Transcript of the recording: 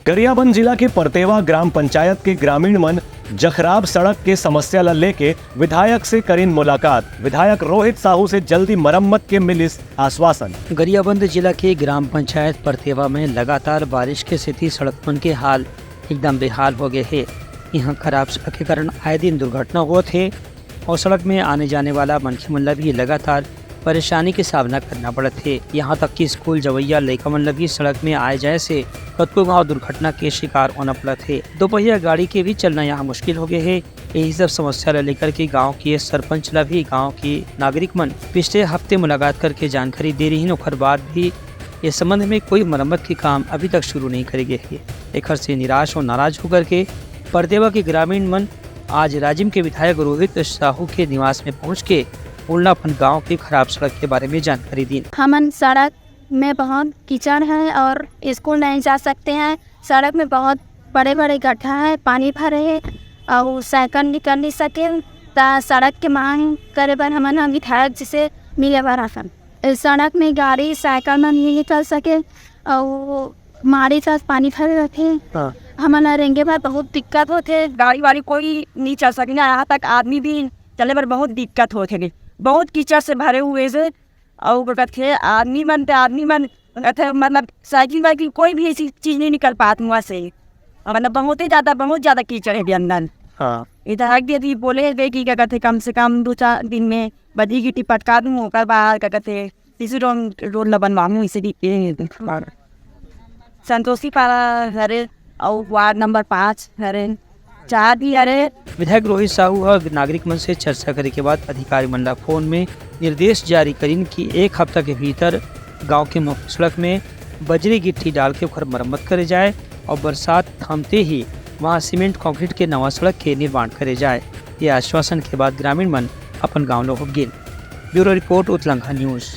गरियाबंद जिला के परतेवा ग्राम पंचायत के ग्रामीण मन जखराब सड़क के समस्या ला लेके विधायक से करीन मुलाकात। विधायक रोहित साहू से जल्दी मरम्मत के मिलिस आश्वासन। गरियाबंद जिला के ग्राम पंचायत परतेवा में लगातार बारिश के स्थिति सड़कन के हाल एकदम बेहाल हो गए है। यहाँ खराब सड़क के कारण आए दिन दुर्घटना होते है और सड़क में आने जाने वाला मनखी मन भी लगातार परेशानी के सामना करना पड़त है। यहाँ तक कि स्कूल जवैया लइका मन भी सड़क में आए जाए से कतको गाँव दुर्घटना के शिकार होना पड़त है। दोपहिया गाड़ी के भी चलना यहाँ मुश्किल हो गए है। यही सब समस्या ला लेकर के गाँव के सरपंच ला भी गाँव के नागरिक मन पिछले हफ्ते मुलाकात करके जानकारी दे रही है। बाद भी इस संबंध में कोई मरम्मत के काम अभी तक शुरू नहीं करे गए है। एक से निराश और नाराज होकर के परतेवा के ग्रामीण मन आज राजिम के विधायक रोहित साहू के निवास में पहुँच के उल्लापन गांव की खराब सड़क के बारे में जानकारी दी। हमन सड़क में बहुत कीचड़ है और स्कूल नहीं जा सकते हैं। सड़क में बहुत बड़े बड़े गड्ढा है, पानी भरे है और साइकिल निकल नहीं सके। सड़क के मांग करे बर हमन विधायक जी से मिले बर सड़क में गाड़ी साइकिल में नहीं निकल सके और मारी साथ पानी भरे रहते। हमन रेंगे बार बहुत दिक्कत होते, गाड़ी वाड़ी कोई नहीं चल सके ना, यहाँ तक आदमी भी चले पर बहुत दिक्कत होते। बहुत कीचड़ से भरे हुए से और कहते आदमी मन कहते मतलब साइकिल वाइकिल कोई भी ऐसी चीज़ नहीं निकल पाती वहाँ से। मतलब बहुत ज़्यादा कीचड़ है अंदर। हाँ, इधर यदि बोले गए कि क्या कहते कम से कम 2-4 दिन में बदी गिट्टी पटका दूँ होकर बाहर क्या कहते तीसरी रोड न बनवाऊँ। इसे संतोषी पारा हरे और वार्ड नंबर 5 हरे 4 भी हरे। विधायक रोहित साहू और नागरिक मन से चर्चा करे के बाद अधिकारी मंडल फोन में निर्देश जारी करीन कि 1 हफ्ता के भीतर गांव के मुख्य सड़क में बजरी गिट्टी डाल के ओकर मरम्मत करे जाए और बरसात थमते ही वहां सीमेंट कंक्रीट के नवा सड़क के निर्माण करे जाए। ये आश्वासन के बाद ग्रामीण मन अपन गाँव लौट गेल। Bureau report Uttalangha news.